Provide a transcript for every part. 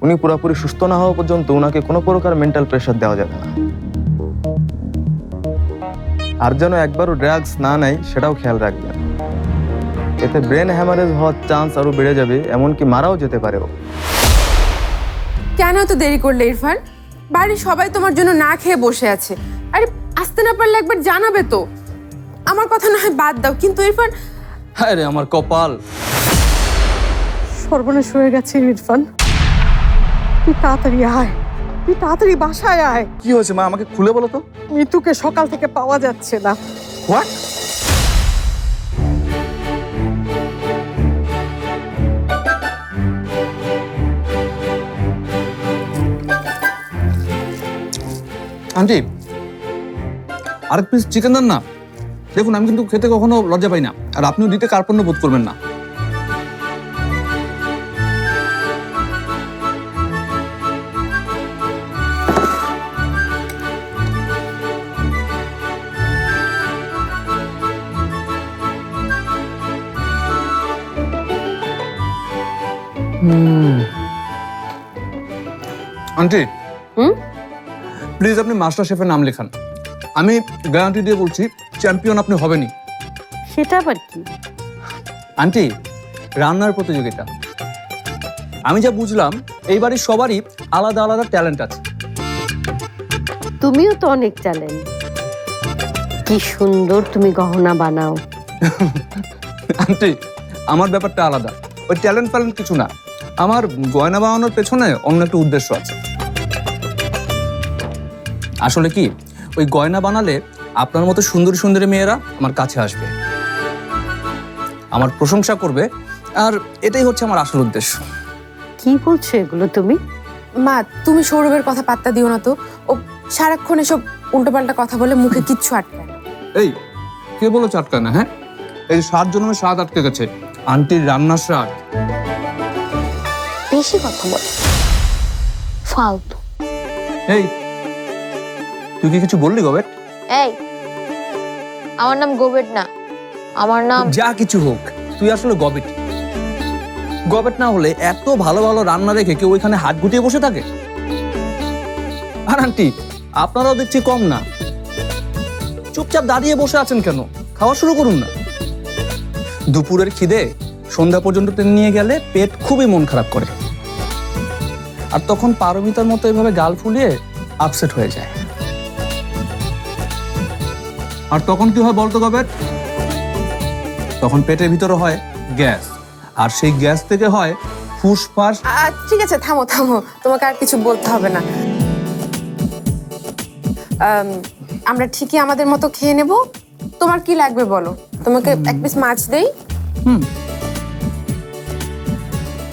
উনি পুরোপুরি সুস্থ না হওয়া পর্যন্ত উনাকে কোনো প্রকার মেন্টাল প্রেশার দেওয়া যাবে না। আর যেন একবারও ড্রাগস না নেয় সেটাও খেয়াল রাখবেন। এতে ব্রেন হ্যামারেজ হওয়ার চান্স আরো বেড়ে যাবে, এমনকি মারাও যেতে পারে ও। কেন এত দেরি করলে ইরফান? বাড়ির সবাই তোমার জন্য না খেয়ে বসে আছে। আরে আসতে না পারলে একবার জানাবে তো। আমার কথা না হয় বাদ দাও, কিন্তু ইরফান। হ্যাঁ রে আমার কপাল। সর্বনাশ হয়ে গেছে ইরফান, তুই তাড়াতাড়ি আয়, তুই তাড়াতাড়ি বাসায় আয়। কি হয়েছে মা, আমাকে খুলে বলো তো। মিতুকে সকাল থেকে পাওয়া যাচ্ছে না। হোয়াট? আন্টি আরেক পিস চিকেন দেন না। দেখুন আমি কিন্তু খেতে কখনো লজ্জা পাই না, আর আপনিও দিতে কার্পণ্য বোধ করবেন না। আন্টি প্লিজ আপনি মাস্টার শেফের নাম লেখান। আমি গ্যারান্টি দিয়ে বলছি চ্যাম্পিয়ন আপনি হবেনই। সেটা আবার কি? আন্টি রান্নার প্রতিযোগিতা। আমি যা বুঝলাম এই বাড়ির সবারই আলাদা আলাদা ট্যালেন্ট আছে। তুমিও তো অনেক ট্যালেন্ট। কি সুন্দর তুমি গহনা বানাও। আন্টি আমার ব্যাপারটা আলাদা, ওই ট্যালেন্ট ফ্যালেন্ট কিছু না। আমার গয়না বানানোর পেছনে অন্য একটা উদ্দেশ্য আছে। আসলে কি, ওই গয়না বানালে আপনার মতো সুন্দরী সুন্দরী মেয়েরা আমার কাছে আসবে, আমার প্রশংসা করবে, আর এটাই হচ্ছে আমার আসল উদ্দেশ্য। কি বলছো এগুলো তুমি? মা, তুমি সৌরভের কথা পাত্তা দিও না তো। ও সারাক্ষণ এসব উল্টোপাল্টা কথা বলে, মুখে কিচ্ছু আটকায় না। এই কে বলো চাটকা না? হ্যাঁ, এই 7 জন্মের স্বাদ আটকে গেছে, আন্টির রান্নার স্বাদ। বেশি কথা বল, ফালতু। এই তুই কি কিছু বললি গবেট? এই আমার নাম গোবেট না, আমার নাম যা কিছু হোক, তুই আসলে গবেট। গবেট না হলে এত ভালো ভালো রান্না রেখে কেউ ওইখানে হাত গুটিয়ে বসে থাকে? আর আন্টি আপনারাও দেখছি কম না, চুপচাপ দাঁড়িয়ে বসে আছেন কেন? খাওয়া শুরু করুন না। দুপুরের খিদে সন্ধ্যা পর্যন্ত টেনে নিয়ে গেলে পেট খুবই মন খারাপ করে, আর তখন পারমিতার মতো এভাবে গাল ফুলিয়ে আপসেট হয়ে যায়। আর তখন কি হয় বলতো গবেট? তখন পেটের ভিতরে হয় গ্যাস, আর সেই গ্যাস থেকে হয় ফুসফাস। ঠিক আছে, থামো থামো, তোমাকে আর কিছু বলতে হবে না। আমরা ঠিকই আমাদের মতো খেয়ে নেব। তোমার কি লাগবে বলো, তোমাকে এক পিস মাছ দেই।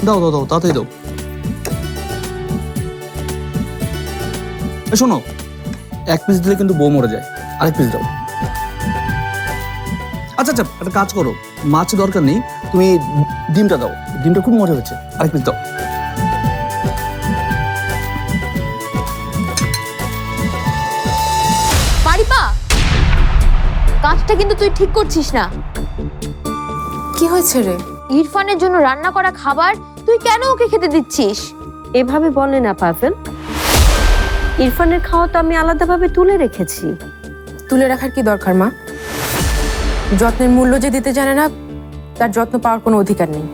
দাও দাও দাও, তাতেই দাও। শোনো, এক পিস দিলে কিন্তু বউ মরে যায়, আরেক পিস দাও। আচ্ছা আচ্ছা, একটা কাজ করো, মাছ দরকার নেই, তুমি ডিমটা দাও। ডিমটা খুব মজা হয়েছে, আরেক পিস দাও। পারিপা, কাজটা কিন্তু তুই ঠিক করছিস না। কি হয়েছে রে? ইরফানের জন্য রান্না করা খাবার তুই কেন ওকে খেতে দিচ্ছিস? এভাবে বলে না পাভেল। ইরফানের খাওয়া তো আমি আলাদাভাবে তুলে রেখেছি। তুলে রাখার কি দরকার মা? যত্নের মূল্য যে দিতে জানে না, তার যত্ন পাওয়ার কোনো অধিকার নেই।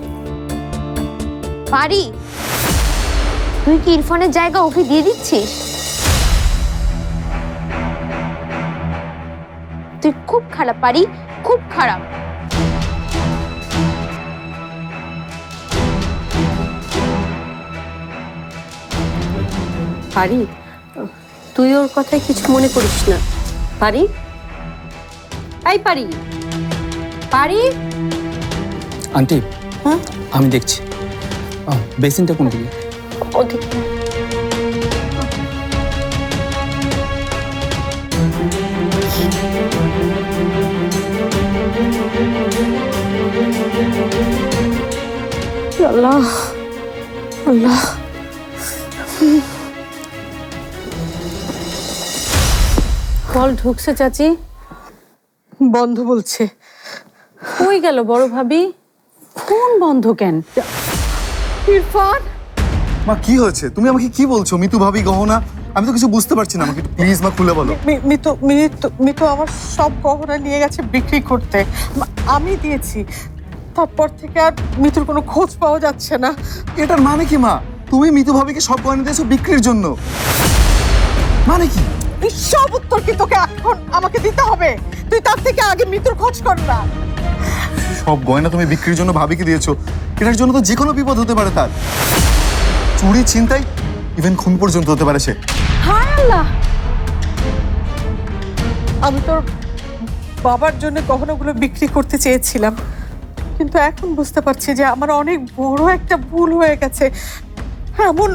পারি, তুই কি ইরফানের জায়গা ওকে দিয়ে দিচ্ছিস? তুই খুব খারাপ পারি, খুব খারাপ। পারি, তুই ওর কথায় কিছু মনে করিস না। পারি, এই পারি, পারি। আন্টি আমি দেখছি, বেসিনটা কোন দিকে? ওদিকে। আল্লাহ আল্লাহ, কল ঢুকছে চাচি। বন্ধ বলছে। কই গেল বড় ভাবি? ফোন বন্ধ কেন? ইরফান, মা কি হয়েছে? তুমি আমাকে কি বলছো? মিতু ভাবি গহনা, আমি তো কিছু বুঝতে পারছি না। আমাকে প্লিজ মা খুলে বলো। মিতু আমার সব গহনা নিয়ে গেছে বিক্রি করতে। আমি দিয়েছি, তারপর থেকে আর মিতুর কোনো খোঁজ পাওয়া যাচ্ছে না। এটার মানে কি মা? তুমি মিতু ভাবিকে সব গয়না দিয়েছো বিক্রির জন্য, মানে কি? এই সব উত্তর কি তোকে এখন আমাকে দিতে হবে? তুই তার থেকে আগে মিতুর খোঁজ কর না। সব গয়না তুমি বিক্রির জন্য ভাবিকে দিয়েছো, এটার জন্য তো যে কোনো বিপদ হতে পারে। তার চুরি, ছিনতাই, ইভেন খুন পর্যন্ত হতে পারে সে। হায় আল্লাহ! আমি তোর বাবার জন্য গহনাগুলো বিক্রি করতে চেয়েছিলাম, কিন্তু এখন বুঝতে পারছি যে আমার অনেক বড় একটা ভুল হয়ে গেছে। এমন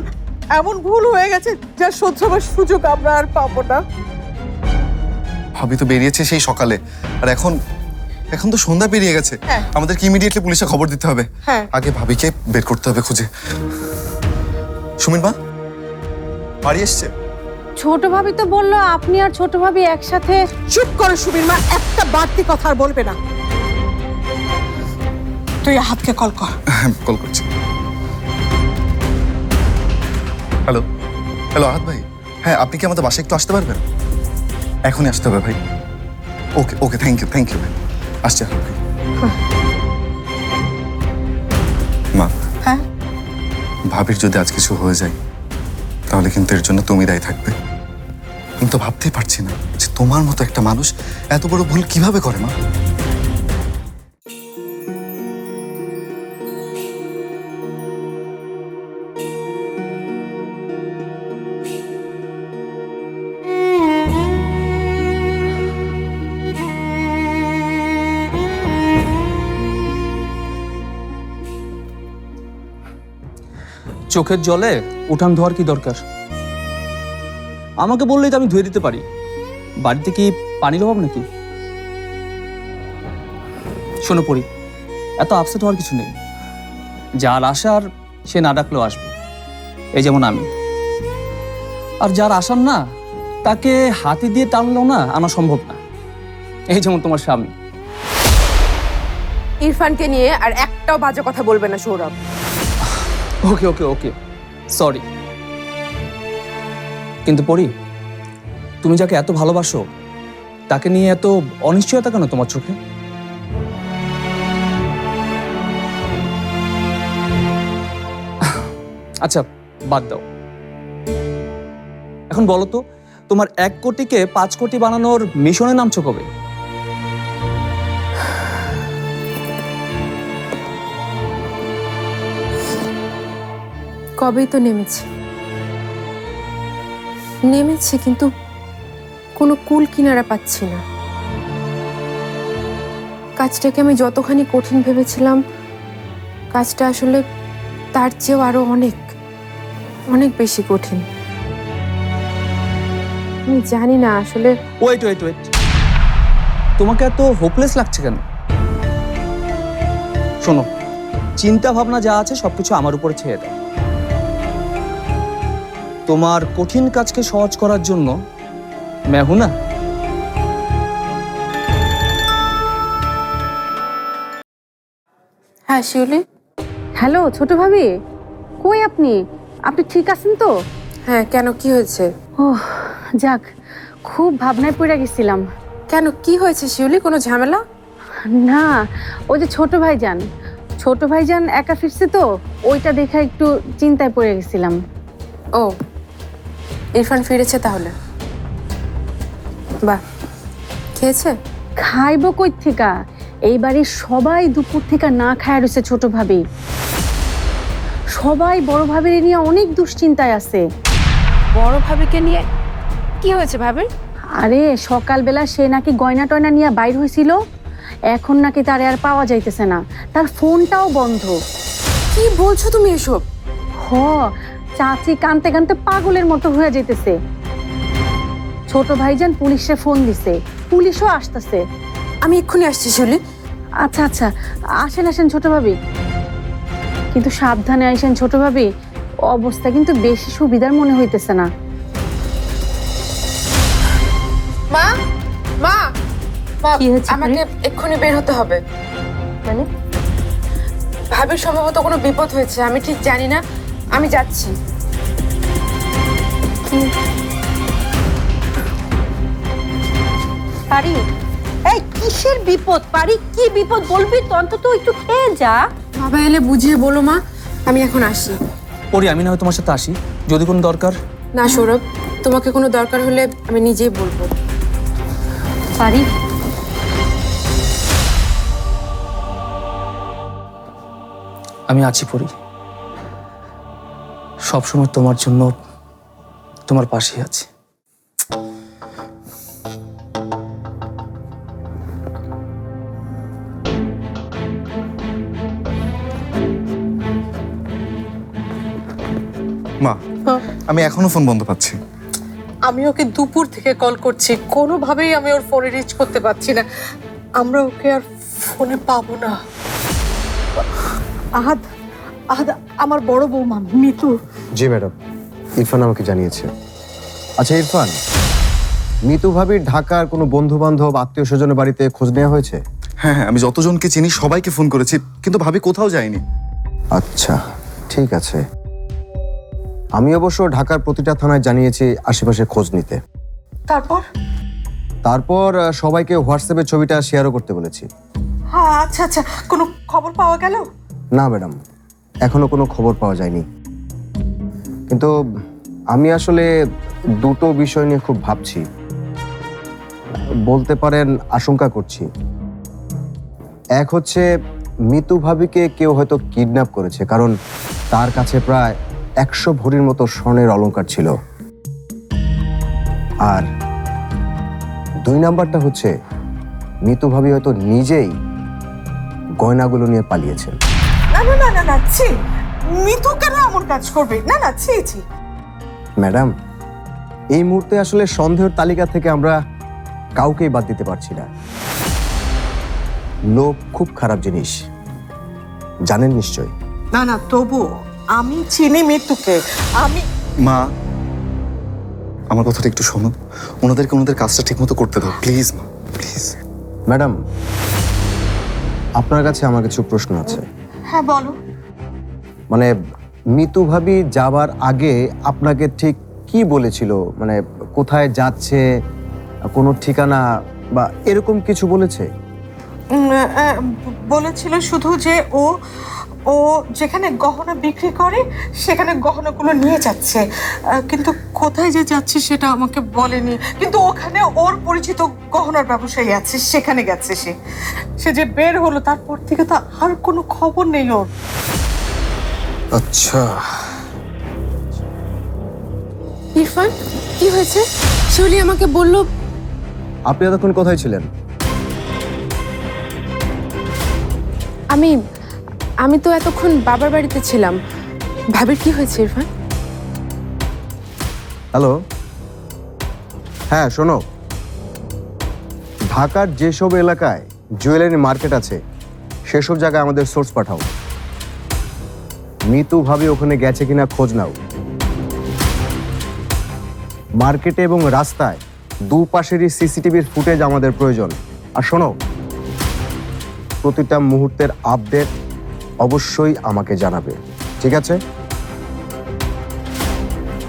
এমন ভুল হয়ে গেছে যার শোধরাবার সুযোগ আমরা আর পাবো না। ভাবি তো বেরিয়েছে সেই সকালে, আর এখন তো সন্ধ্যা পেরিয়ে গেছে। হ্যাঁ। আমাদেরকে ইমিডিয়েটলি পুলিশে খবর দিতে হবে। হ্যাঁ। আগে ভাবিকে বের করতে হবে খুঁজে। সুমিন মা বাড়ি এসছে? ছোট ভাবি তো বললো আপনি আর ছোট ভাবি একসাথে। চুপ করে সুবীর মা, একটা বাড়তি কথা আর বলবে না। তুই হাতকে কল কর। কল করছি। হ্যালো হ্যালো আহাত ভাই, হ্যাঁ আপনি কি আমাদের বাসায় একটু আসতে পারবেন? এখনই আসতে হবে ভাই। ওকে ওকে, থ্যাংক ইউ ভাই। আসছি আহাত ভাই। মা, হ্যাঁ ভাবির যদি আজ কিছু হয়ে যায় তাহলে কিন্তু এর জন্য তুমি দায়ী থাকবে। আমি তো ভাবতেই পারছি না যে তোমার মতো একটা মানুষ এত বড় ভুল কিভাবে করে। মা, চোখের জলে উঠান ধোয়ার কি দরকার? আমাকে বললেই তো আমি ধুয়ে দিতে পারি। বাড়িতে কি পানির অভাব নাকি? শোনো পরি, এত আপসেট হওয়ার কিছু নেই। যার আসার সে না ডাকলেও আসবে, এই যেমন আমি। আর যার আসার না তাকে হাতি দিয়ে টানলেও না আনা সম্ভব না, এই যেমন তোমার স্বামী। ইরফানকে নিয়ে আর একটাও বাজে কথা বলবে না সৌরভ। ওকে ওকে ওকে, সরি। কিন্তু পরি, তুমি যাকে এত ভালোবাসো তাকে নিয়ে এত অনিশ্চয়তা কেন তোমার চোখে? আচ্ছা বাদ দাও, এখন বলো তো তোমার 1 কোটিকে 5 কোটি বানানোর মিশনে নামছো কবে? কবেই তো নেমেছে কিন্তু কোনো কুল কিনারা পাচ্ছি না। কাজটাকে আমি যতখানি কঠিন ভেবেছিলাম, কাজটা আসলে তার চেয়েও আরো অনেক অনেক বেশি কঠিন। আমি জানি না আসলে। ওয়েট ওয়েট ওয়েট, তোমাকে এত হোপলেস লাগছে কেন? শোনো, চিন্তা ভাবনা যা আছে সবকিছু আমার উপরে ছেড়ে দাও। তোমার কঠিন কাজকে সহজ করার জন্য मैं हूं ना। হ্যাঁ শিউলি। হ্যালো ছোট ভাবি, কই আপনি? আপনি ঠিক আছেন তো? হ্যাঁ, কেন কি হয়েছে? ওহ যাক, খুব ভাবনায় পড়ে গেছিলাম। কেন কি হয়েছে শিউলি? কোনো ঝামেলা? না, ওই যে ছোট ভাইজান একা ফিরছে তো, ওইটা দেখে একটু চিন্তায় পড়ে গেছিলাম। ও, ইরফান ফিরেছে তাহলে? বাহ, খেয়েছে? খাইবো কই থেকে? এই বাড়ির সবাই দুপুর থেকে না খায় রয়েছে ছোট ভাবি। সবাই বড় ভাবির নিয়ে অনেক দুশ্চিন্তায় আছে। বড় ভাবিকে নিয়ে কি হয়েছে ভাবির? আরে সকালবেলা সে নাকি গয়না টয়না নিয়ে বাইর হয়েছিল, এখন নাকি তারে আর পাওয়া যাইতেছে না, তার ফোনটাও বন্ধ। কি বলছো তুমি এসব? হ, চাচি কানতে কানতে পাগলের মতো হয়ে যাইতেছে। ছোট ভাইজান পুলিশে ফোন দিছে, পুলিশও আসতেছে। আমি এক্ষুনি আসছি শিউলি। আচ্ছা আচ্ছা, আসেন ছোট ভাবি, কিন্তু সাবধানে আইসেন ছোট ভাবি, অবস্থা কিন্তু বেশি সুবিধার মনে হইতেছে না। মা মা মা, কি হয়েছে? আমাকে এক্ষুনি বের হতে হবে। মানে ভাবির সম্ভবত কোনো বিপদ হয়েছে, আমি ঠিক জানি না। আমি যাচ্ছি। পারি, এই কিসের বিপদ? পারি, কি বিপদ বলবি তো, অন্তত একটু খেয়ে যা। বাবা এলে বুঝিয়ে বলো মা, আমি এখন আসি। পরি, আমি না হয় তোমার সাথে আসি যদি কোনো দরকার। না সৌরভ, তোমাকে কোনো দরকার হলে আমি নিজেই বলবো। পারি, আমি আছি পরি, সবসময় তোমার জন্য তোমার পাশেই আছি। মা, আমি এখনো ফোন বন্ধ পাচ্ছি। আমি ওকে দুপুর থেকে কল করছি, কোনোভাবেই আমি ওর ফোনে রিচ করতে পারছি না। আমরা ওকে আর ফোনে পাবো না। আহাদ, আহাদ, আমার বড় বৌমা মিতু। জি ম্যাডাম, ইরফান আমাকে জানিয়েছে। আচ্ছা ইরফান, মিতু ভাবির ঢাকার কোনো বন্ধু বান্ধব আত্মীয় স্বজনের বাড়িতে খোঁজ নেওয়া হয়েছে? হ্যাঁ হ্যাঁ, আমি যতজনকে চিনি সবাইকে ফোন করেছি, কিন্তু ভাবি কোথাও যায়নি। আচ্ছা ঠিক আছে, আমি অবশ্য ঢাকার প্রতিটা থানায় জানিয়েছি আশেপাশে খোঁজ নিতে। তারপর? তারপর সবাইকে হোয়াটসঅ্যাপে ছবিটা শেয়ারও করতে বলেছি। হ্যাঁ, আচ্ছা আচ্ছা, কোনো খবর পাওয়া গেল? না ম্যাডাম, এখনো কোনো খবর পাওয়া যায়নি। কিন্তু আমি আসলে দুটো বিষয় নিয়ে খুব ভাবছি, বলতে পারেন আশঙ্কা করছি। এক হচ্ছে মিতু ভাবিকে কেউ হয়তো কিডন্যাপ করেছে, কারণ তার কাছে প্রায় 100 ভরির মতো স্বর্ণের অলংকার ছিল। আর 2 নাম্বারটা হচ্ছে মিতু ভাবি হয়তো নিজেই গয়নাগুলো নিয়ে পালিয়েছেন। না না না না না, ছি, মিতু কেন এমন কাজ করবে? না না, ছি ছি। ম্যাডাম, এই মুহূর্তে আসলে সন্দেহের তালিকা থেকে আমরা কাউকেই বাদ দিতে পারছি না। লোভ খুব খারাপ জিনিস, জানেন নিশ্চয়। না না, তবু আমি চিনি মিতুকে। আমি মা, আমার কথাটা একটু শোনো, ওনাদেরকে ওনাদের কাজটা ঠিক মতো করতে দাও প্লিজ মা, প্লিজ। ম্যাডাম, আপনার কাছে আমার কিছু প্রশ্ন আছে। হ্যাঁ বলো। মানে মিতু ভাবি যাবার আগে আপনাকে ঠিক কি বলেছিল? মানে কোথায় যাচ্ছে, কোনো ঠিকানা বা এরকম কিছু বলেছে? বলেছিল শুধু যে ও ও যেখানে গহনা বিক্রি করে সেখানে গহনাগুলো নিয়ে যাচ্ছে, কিন্তু কোথায় যে যাচ্ছে সেটা আমাকে বলেনি। কিন্তু ওখানে ওর পরিচিত গহনার ব্যবসায়ী আছে, সেখানে গেছে সে। সে যে বের হলো তারপর থেকে তো আর কোনো খবর নেই ওর। আচ্ছা, ইরফান, কি হয়েছে? শিউলি আমাকে বললো। আপনি এতক্ষণ কোথায় ছিলেন? আমি তো এতক্ষণ বাবার বাড়িতে ছিলাম। ভাবির কি হয়েছে ইরফান? হ্যালো, হ্যাঁ শোনো, ঢাকার যেসব এলাকায় জুয়েলারি মার্কেট আছে সেসব জায়গায় আমাদের সোর্স পাঠাও। মিতু ভাবি ওখানে গেছে কিনা খোঁজ নাও। মার্কেটে এবং রাস্তায় দুপাশেরই সিসিটিভির ফুটেজ আমাদের প্রয়োজন। আর শোনো, প্রতিটা মুহূর্তের আপডেট অবশ্যই আমাকে জানাবে, ঠিক আছে?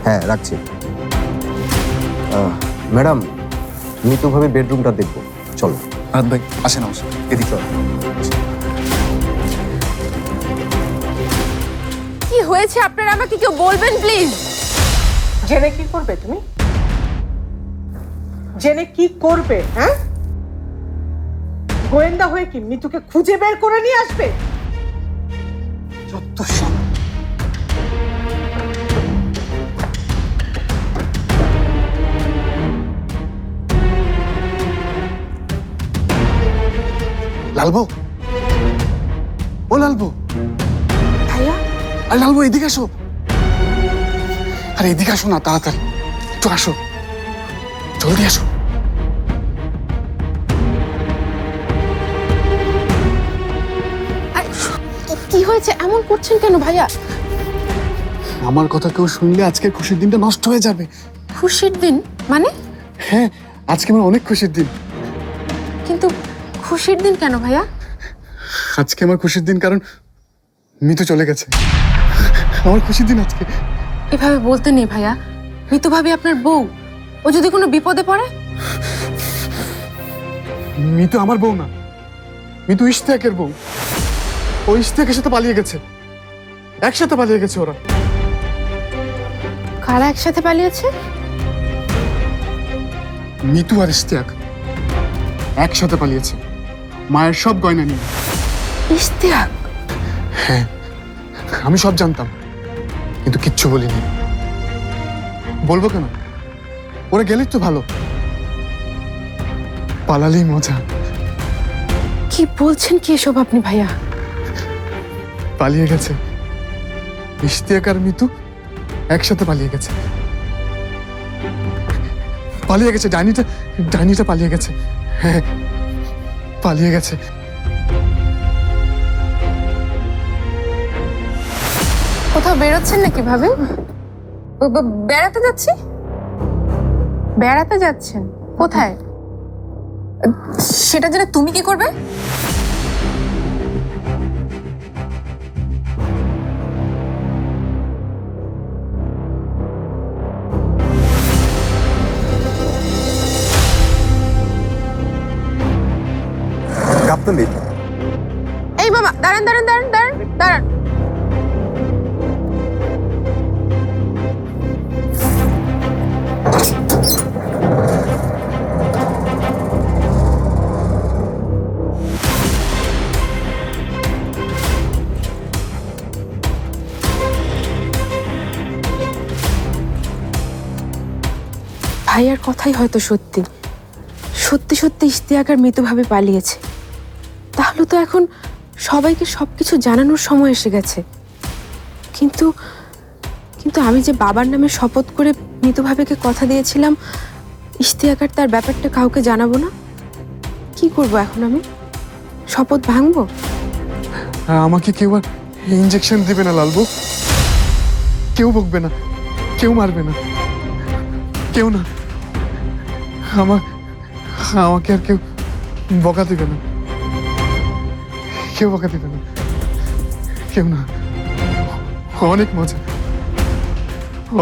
হ্যাঁ রাখছি। ম্যাডাম, মিতু ভাবে বেডরুমটা দেখবো, চলো। রাত ভাই আসেন আমার সাথে, এদিকে চল। কি হয়েছে আপনারা আমাকে কেউ বলবেন প্লিজ? জেনে কি করবে তুমি? জেনে কি করবে? হ্যাঁ, গোয়েন্দা হয়ে কি মিতুকে খুঁজে বের করে নিয়ে আসবে? যত সব। লালবো, ও লালবো, ভাইয়া, আরে লালবো এদিকে আসো। আরে এদিকে আসো না, তাড়াতাড়ি একটু আসো, জলদি আসো। কি হয়েছে? এমন করছেন কেন ভাইয়া? আমার কথা কেউ শুনলে আজকের খুশির দিনটা নষ্ট হয়ে যাবে। খুশির দিন মানে? হ্যাঁ, আজকে আমার অনেক খুশির দিন। কিন্তু খুশির দিন কেন ভাইয়া? আজকে আমার খুশির দিন কারণ মিতু চলে গেছে। আমার খুশির দিন আজকে। এভাবে বলতে নেই ভাইয়া, মিতু ভাবি আপনার বউ, ও যদি কোনো বিপদে পড়ে। মিতু আমার বউ না, মিতু ইশতিয়াকের বউ। ও ইশতিয়াকের সাথে পালিয়ে গেছে, একসাথে পালিয়ে গেছে ওরা। কারা একসাথে পালিয়েছে? মিতু আর ইশতিয়াক একসাথে পালিয়েছে মায়ের সব গয়না নিয়ে। ইশতিয়াক? হ্যাঁ, আমি সব জানতাম কিন্তু কিচ্ছু বলিনি। বলবো কেন? ওরা গেলেই তো ভালো, পালালেই মজা। কি বলছেন কি এসব আপনি ভাইয়া? পালিয়ে গেছে, ইশতিয়াক আর মিতু একসাথে পালিয়ে গেছে। পালিয়ে গেছে, ডাইনিটা পালিয়ে গেছে। হ্যাঁ, পালিয়ে গেছে। কোথাও বেরোচ্ছেন নাকি ভাবি? বেড়াতে যাচ্ছি। বেড়াতে যাচ্ছেন? কোথায়? সেটা জেনে তুমি কি করবে? গাবতলী। এই বাবা, দাঁড়ান দাঁড়ান দাঁড়ান দাঁড়ান দাঁড়ান। ভাইয়ার কথাই হয়তো সত্যি, সত্যি সত্যি ইশতিয়াক আর মৃতভাবে পালিয়েছে। তাহলে তো এখন সবাইকে সবকিছু জানানোর সময় এসে গেছে। কিন্তু কিন্তু আমি যে বাবার নামে শপথ করে মৃতভাবেকে কথা দিয়েছিলাম ইশতিয়াক আর তার ব্যাপারটা কাউকে জানাবো না, কি করব এখন? আমি শপথ ভাঙবো? আমাকে কেউ আর ইঞ্জেকশন দিবে না লালবু, কেউ বকবে না, কেউ মারবে না, কেউ না। আমাকে আর কেউ বকা দিবে না, কেউ বকা দিবে না, কেউ না। অনেক মজা,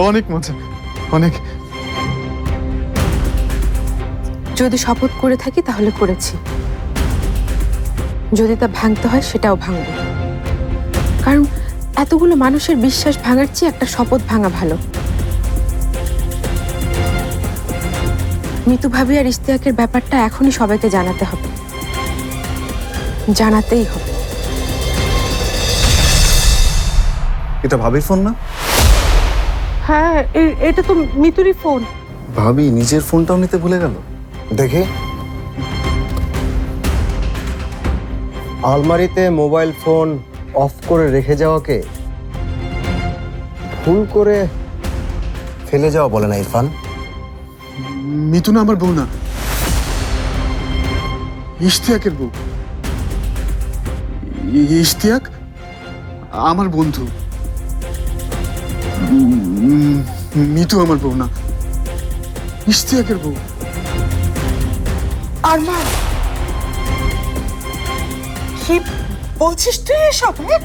অনেক মজা, অনেক। যদি শপথ করে থাকি তাহলে করেছি, যদি তা ভাঙতে হয় সেটাও ভাঙবো। কারণ এতগুলো মানুষের বিশ্বাস ভাঙার চেয়ে একটা শপথ ভাঙা ভালো। মিতু ভাবি আর ইশতিয়াকের ব্যাপারটা এখনই সবাইকে জানাতে হবে, জানাতেই হবে। এটা ভাবির ফোন না? হ্যাঁ, এটা তো মিতুরই ফোন। ভাবি নিজের ফোনটাও নিতে ভুলে গেল। দেখে আলমারিতে মোবাইল ফোন অফ করে রেখে যাওয়াকে ভুল করে ফেলে যাওয়া বলে না ইরফান। মিতু না আমার বউ না, ইশতিয়াকের বউ। ইশতিয়াক আমার বন্ধু, মিতু আমার বউ না, ইশতিয়াকের বউ। আরমান, কি বলছিস তুই এসব? হ্যাঁ,